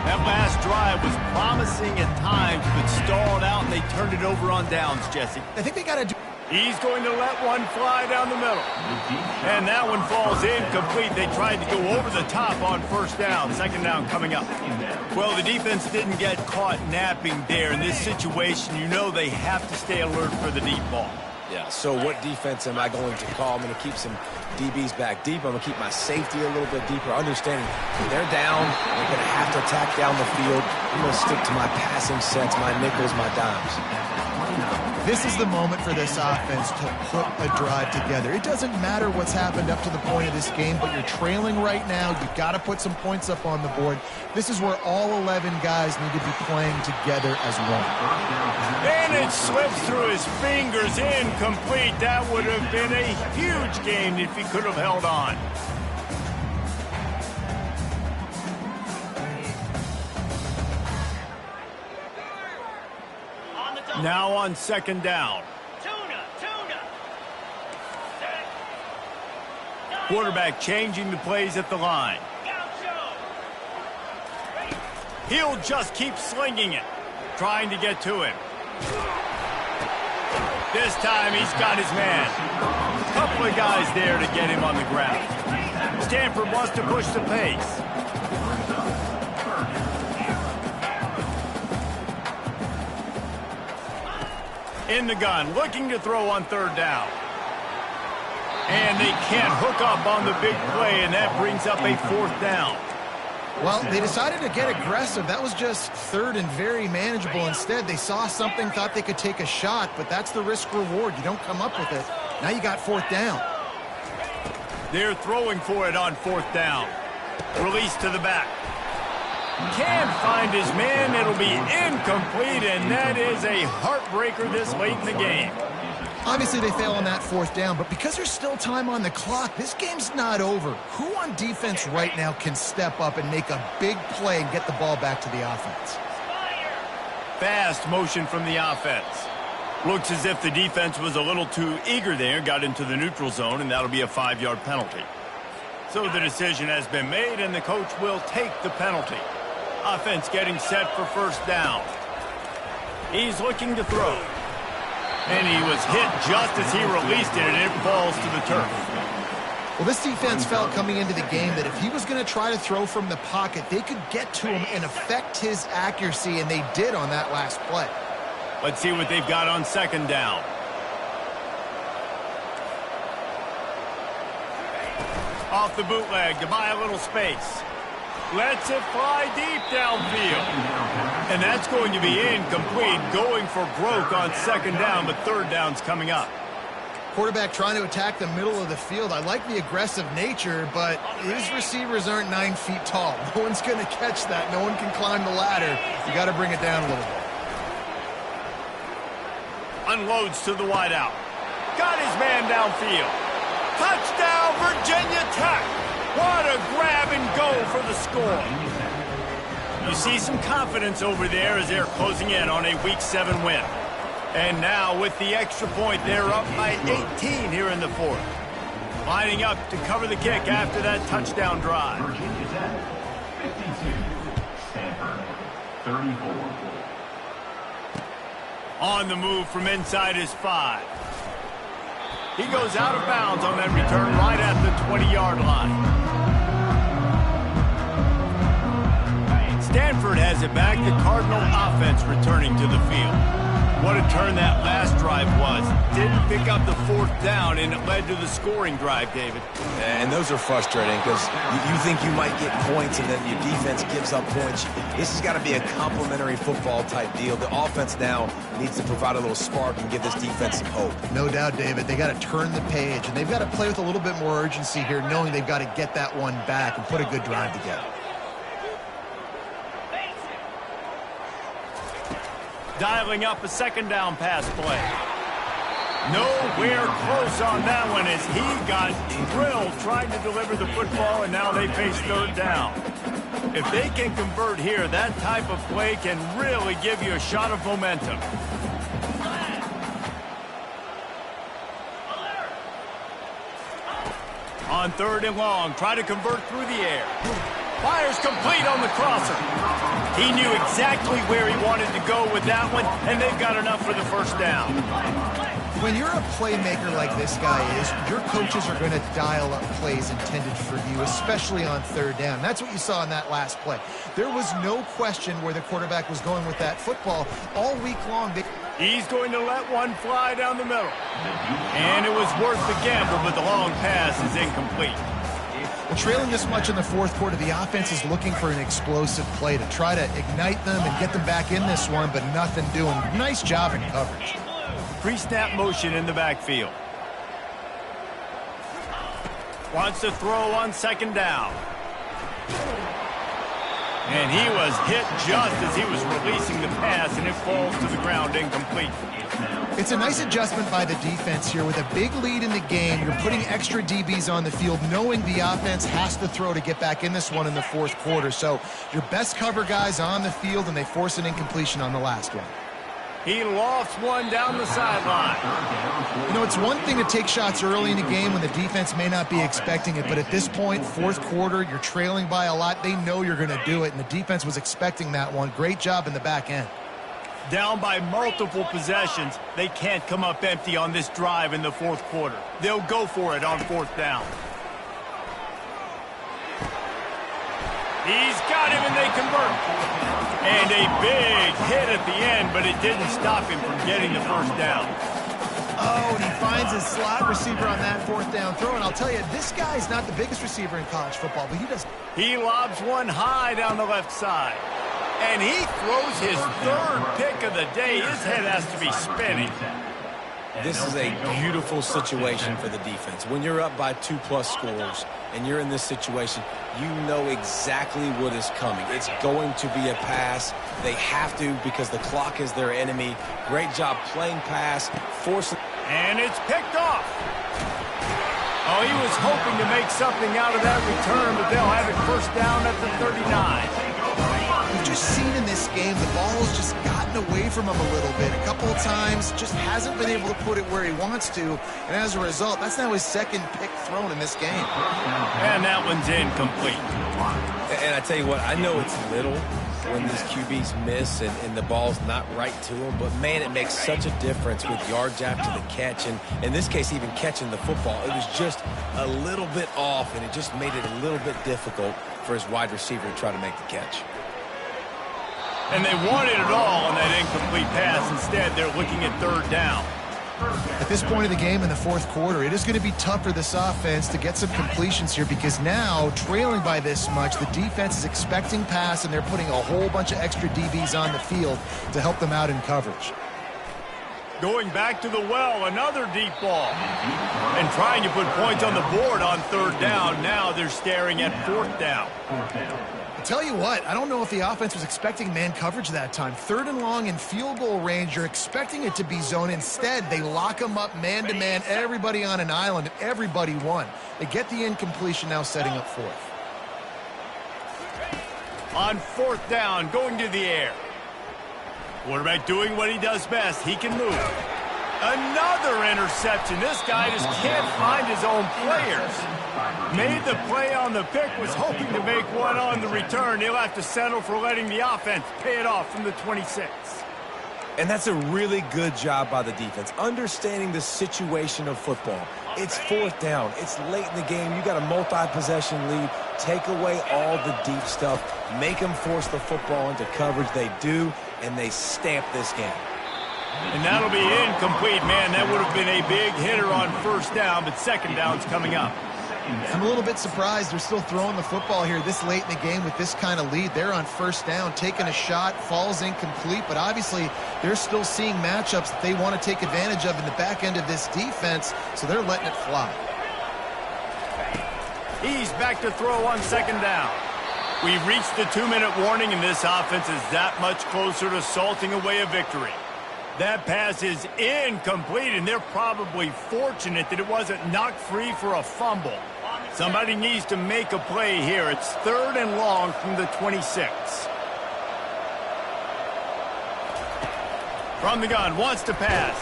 That last drive was promising at times, but stalled out, and they turned it over on downs, Jesse. I think they got to do. He's going to let one fly down the middle. And that one falls incomplete. They tried to go over the top on first down. Second down coming up. Well, the defense didn't get caught napping there. In this situation, you know they have to stay alert for the deep ball. Yeah, so what defense am I going to call? I'm going to keep some DBs back deep. I'm going to keep my safety a little bit deeper, understanding when they're down, they're going to have to attack down the field. I'm going to stick to my passing sets, my nickels, my dimes. This is the moment for this offense to put a drive together. It doesn't matter what's happened up to the point of this game, but you're trailing right now. You've got to put some points up on the board. This is where all 11 guys need to be playing together as one. And it slips through his fingers, incomplete. That would have been a huge game if he could have held on. Now on second down. Quarterback changing the plays at the line. He'll just keep slinging it, trying to get to him. This time he's got his man. A couple of guys there to get him on the ground. Stanford wants to push the pace. In the gun, looking to throw on third down. And they can't hook up on the big play, and that brings up a 4th down. Well, they decided to get aggressive. That was just third and very manageable. Instead, they saw something, thought they could take a shot, but that's the risk reward. You don't come up with it. Now you got 4th down. They're throwing for it on 4th down. Release to the back. Can't find his man. It'll be incomplete, and that is a heartbreaker this late in the game. Obviously, they fail on that 4th down, but because there's still time on the clock, this game's not over. Who on defense right now can step up and make a big play and get the ball back to the offense? Fast motion from the offense. Looks as if the defense was a little too eager there, got into the neutral zone, and that'll be a 5-yard penalty. So the decision has been made, and the coach will take the penalty. Offense getting set for first down. He's looking to throw. And he was hit just as he released it, and it falls to the turf. Well, this defense felt coming into the game that if he was going to try to throw from the pocket, they could get to him and affect his accuracy, and they did on that last play. Let's see what they've got on second down. Off the bootleg to buy a little space. Lets it fly deep downfield. And that's going to be incomplete, going for broke on second down, but third down's coming up. Quarterback trying to attack the middle of the field. I like the aggressive nature, but his receivers aren't 9 feet tall. No one's going to catch that. No one can climb the ladder. You got to bring it down a little bit. Unloads to the wideout. Got his man downfield. Touchdown, Virginia Tech. What a grab and go for the score. You see some confidence over there as they're closing in on a Week 7 win. And now with the extra point, they're up by 18 here in the fourth. Lining up to cover the kick after that touchdown drive. Virginia's at 52. Stanford, 34. On the move from inside his 5. He goes out of bounds on that return right at the 20-yard line. Stanford has it back. The Cardinal offense returning to the field. What a turn that last drive was. Didn't pick up the 4th down, and it led to the scoring drive, David. And those are frustrating because you think you might get points, and then your defense gives up points. This has got to be a complementary football type deal. The offense now needs to provide a little spark and give this defense some hope. No doubt, David. They got to turn the page, and they've got to play with a little bit more urgency here, knowing they've got to get that one back and put a good drive together. Dialing up a 2nd down pass play. Nowhere close on that one as he got drilled trying to deliver the football, and now they face 3rd down. If they can convert here, that type of play can really give you a shot of momentum. On 3rd and long, try to convert through the air. Fires complete on the crosser. He knew exactly where he wanted to go with that one, and they've got enough for the 1st down. When you're a playmaker like this guy is, your coaches are going to dial up plays intended for you, especially on 3rd down. That's what you saw in that last play. There was no question where the quarterback was going with that football all week long. He's going to let one fly down the middle. And it was worth the gamble, but the long pass is incomplete. Well, trailing this much in the 4th quarter, the offense is looking for an explosive play to try to ignite them and get them back in this one, but nothing doing. Nice job in coverage. Pre-snap motion in the backfield. Wants to throw on 2nd down. And he was hit just as he was releasing the pass, and it falls to the ground incomplete. It's a nice adjustment by the defense here. With a big lead in the game, you're putting extra DBs on the field, knowing the offense has to throw to get back in this one in the 4th quarter. So your best cover guys on the field, and they force an incompletion on the last one. He lofts one down the sideline. You know, it's one thing to take shots early in the game when the defense may not be expecting it, but at this point, 4th quarter, you're trailing by a lot. They know you're going to do it, and the defense was expecting that one. Great job in the back end. Down by multiple possessions, they can't come up empty on this drive in the 4th quarter. They'll go for it on 4th down. He's got him, and they convert. And a big hit at the end, but it didn't stop him from getting the 1st down. Oh, and he finds his slot receiver on that 4th down throw. And I'll tell you, this guy's not the biggest receiver in college football, but he does. He lobs one high down the left side. And he throws his 3rd pick of the day. His head has to be spinning. This is a beautiful situation for the defense. When you're up by 2+ scores and you're in this situation, you know exactly what is coming. It's going to be a pass. They have to because the clock is their enemy. Great job playing pass, forcing. And it's picked off. Oh, he was hoping to make something out of that return, but they'll have it 1st down at the 39. We've just seen in this game the ball's just gotten away from him a little bit. A couple of times, just hasn't been able to put it where he wants to. And as a result, that's now his 2nd pick thrown in this game. And that one's incomplete. And I tell you what, I know it's little when these QBs miss and the ball's not right to them, but man, it makes such a difference with yards after the catch. And in this case, even catching the football, it was just a little bit off, and it just made it a little bit difficult for his wide receiver to try to make the catch. And they wanted it all on that incomplete pass. Instead, they're looking at 3rd down. At this point of the game in the 4th quarter, it is going to be tough for this offense to get some completions here because now, trailing by this much, the defense is expecting pass, and they're putting a whole bunch of extra DBs on the field to help them out in coverage. Going back to the well, another deep ball. And trying to put points on the board on 3rd down. Now they're staring at 4th down. I'll tell you what, I don't know if the offense was expecting man coverage that time. 3rd and long in field goal range, you're expecting it to be zone. Instead, they lock them up man-to-man, everybody on an island, and everybody won. They get the incompletion, now setting up 4th. On fourth down, going to the air. Quarterback doing what he does best. He can move. Another interception. This guy just can't find his own players. Made the play on the pick, was hoping to make one on the return. He'll have to settle for letting the offense pay it off from the 26. And that's a really good job by the defense, understanding the situation of football. It's fourth down. It's late in the game. You got a multi-possession lead. Take away all the deep stuff. Make them force the football into coverage. They do, and they stamp this game. And that'll be incomplete, man. That would have been a big hitter on first down, but second down's coming up. I'm a little bit surprised they're still throwing the football here this late in the game with this kind of lead. They're on first down, taking a shot, falls incomplete, but obviously they're still seeing matchups that they want to take advantage of in the back end of this defense, so they're letting it fly. He's back to throw on second down. We've reached the 2-minute warning, and this offense is that much closer to salting away a victory. That pass is incomplete, and they're probably fortunate that it wasn't knocked free for a fumble. Somebody needs to make a play here. It's third and long from the 26. From the gun, wants to pass.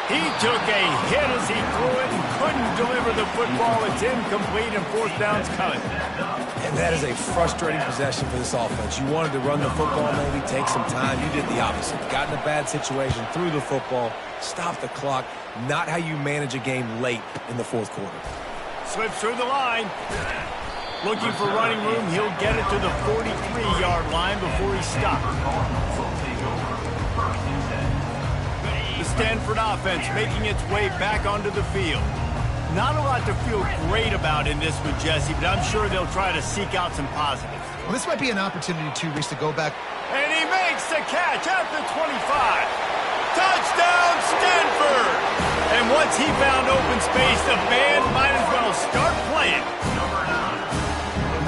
He took a hit as he threw it and couldn't deliver the football. It's incomplete, and fourth down's coming. And that is a frustrating possession for this offense. You wanted to run the football, maybe take some time. You did the opposite. Got in a bad situation, threw the football, stopped the clock. Not how you manage a game late in the fourth quarter. Slips through the line. Looking for running room. He'll get it to the 43-yard line before he stopped. The Stanford offense making its way back onto the field. Not a lot to feel great about in this with Jesse, but I'm sure they'll try to seek out some positives. Well, this might be an opportunity, too, Reese, to go back. And he makes the catch at the 25. Touchdown, Stanford! And once he found open space, the band might as well start playing.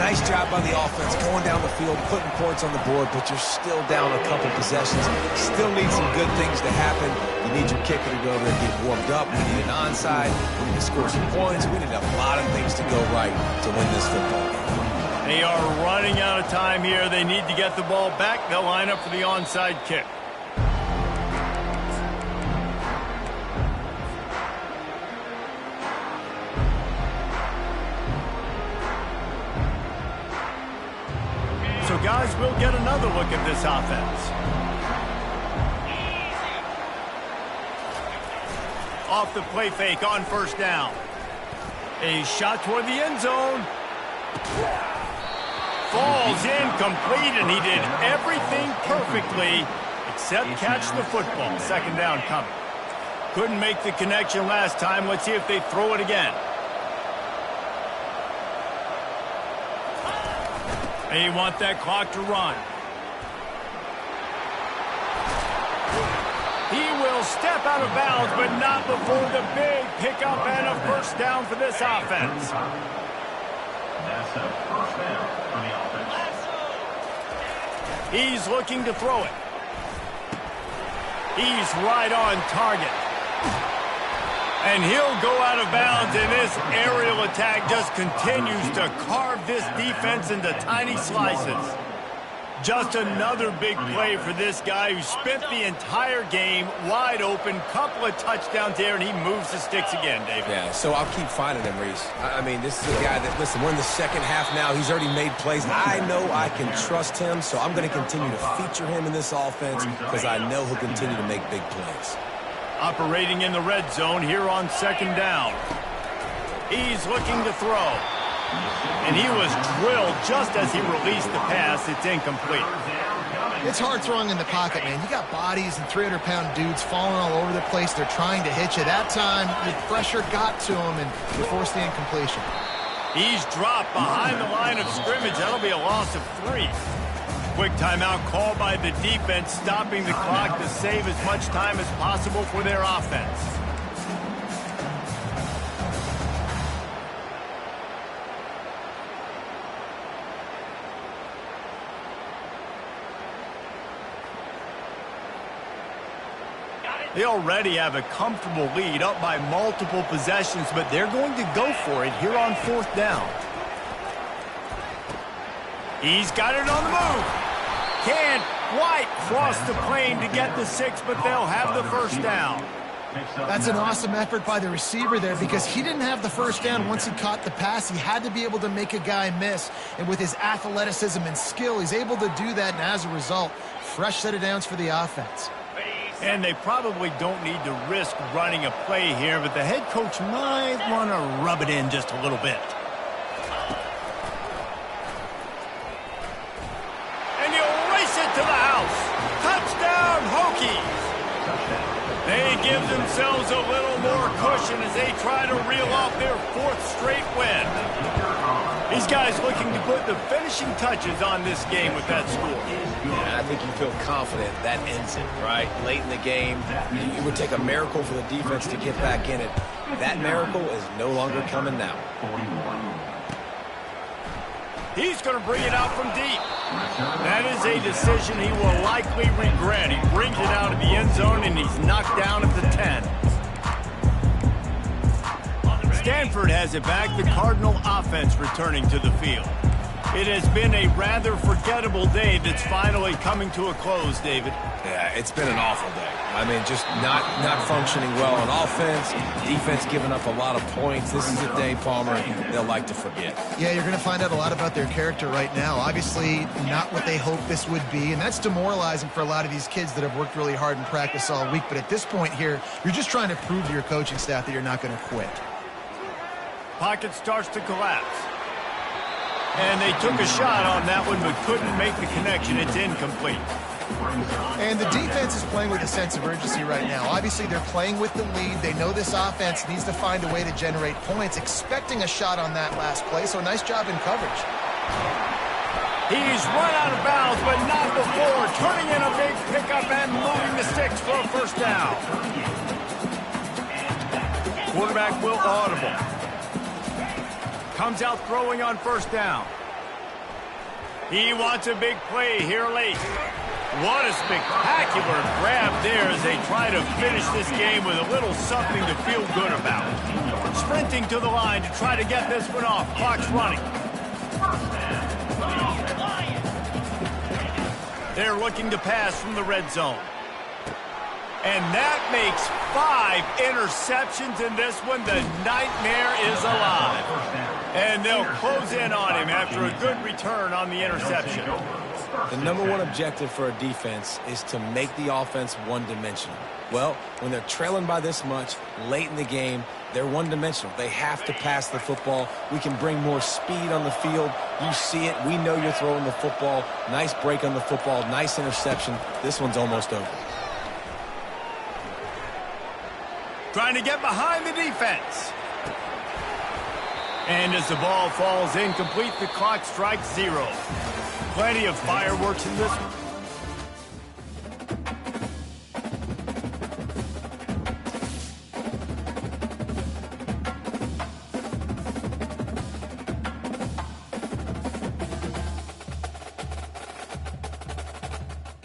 Nice job by the offense, going down the field, putting points on the board, but you're still down a couple possessions. Still need some good things to happen. You need your kicker to go over there and get warmed up. We need an onside. We need to score some points. We need a lot of things to go right to win this football game. They are running out of time here. They need to get the ball back. They'll line up for the onside kick. So, guys, we'll get another look at this offense. Off the play fake on first down. A shot toward the end zone. Falls incomplete, and he did everything perfectly except catch the football. Second down coming. Couldn't make the connection last time. Let's see if they throw it again. They want that clock to run. He will step out of bounds, but not before the big pickup and a first down for this offense. That's a first down for the offense. He's looking to throw it. He's right on target. And he'll go out of bounds, and this aerial attack just continues to carve this defense into tiny slices. Just another big play for this guy who spent the entire game wide open, couple of touchdowns there, and he moves the sticks again, David. Yeah, so I'll keep finding him, Reese. I mean, this is a guy that, listen, we're in the second half now. He's already made plays. I know I can trust him, so I'm going to continue to feature him in this offense because I know he'll continue to make big plays. Operating in the red zone here on second down. He's looking to throw. And he was drilled just as he released the pass. It's incomplete. It's hard throwing in the pocket, man. You got bodies and 300-pound dudes falling all over the place. They're trying to hit you. That time, the pressure got to him, and you forced the incompletion. He's dropped behind the line of scrimmage. That'll be a loss of 3. Quick timeout called by the defense, stopping the clock to save as much time as possible for their offense. They already have a comfortable lead, up by multiple possessions, but they're going to go for it here on fourth down. He's got it on the move. Can't quite cross the plane to get the 6, but they'll have the first down. That's an awesome effort by the receiver there because he didn't have the first down once he caught the pass. He had to be able to make a guy miss. And with his athleticism and skill, he's able to do that. And as a result, fresh set of downs for the offense. And they probably don't need to risk running a play here, but the head coach might want to rub it in just a little bit. And he'll race it to the house. Touchdown, Hokies. They give themselves a little more cushion as they try to reel off their 4th straight win. These guys looking to put the finishing touches on this game with that score. Yeah, I think you feel confident that ends it, right? Late in the game, it would take a miracle for the defense to get back in it. That miracle is no longer coming now. He's going to bring it out from deep. That is a decision he will likely regret. He brings it out of the end zone, and he's knocked down at the 10. Stanford has it back, the Cardinal offense returning to the field. It has been a rather forgettable day that's finally coming to a close, David. Yeah, it's been an awful day. I mean, just not functioning well on offense, defense giving up a lot of points. This is a day, Palmer, they'll like to forget. Yeah, you're going to find out a lot about their character right now. Obviously, not what they hoped this would be, and that's demoralizing for a lot of these kids that have worked really hard in practice all week. But at this point here, you're just trying to prove to your coaching staff that you're not going to quit. Pocket starts to collapse. And they took a shot on that one, but couldn't make the connection. It's incomplete. And the defense is playing with a sense of urgency right now. Obviously, they're playing with the lead. They know this offense needs to find a way to generate points, expecting a shot on that last play, so nice job in coverage. He's run out of bounds, but not before turning in a big pickup and moving the sticks for a first down. Quarterback will audible. Comes out throwing on first down. He wants a big play here late. What a spectacular grab there as they try to finish this game with a little something to feel good about. Sprinting to the line to try to get this one off. Clock's running. They're looking to pass from the red zone. And that makes 5 interceptions in this one. The nightmare is alive. And they'll close in on him after a good return on the interception. The #1 objective for a defense is to make the offense one-dimensional. Well, when they're trailing by this much late in the game, they're one-dimensional. They have to pass the football. We can bring more speed on the field. You see it. We know you're throwing the football. Nice break on the football. Nice interception. This one's almost over. Trying to get behind the defense. And as the ball falls incomplete, the clock strikes 0. Plenty of fireworks in this one.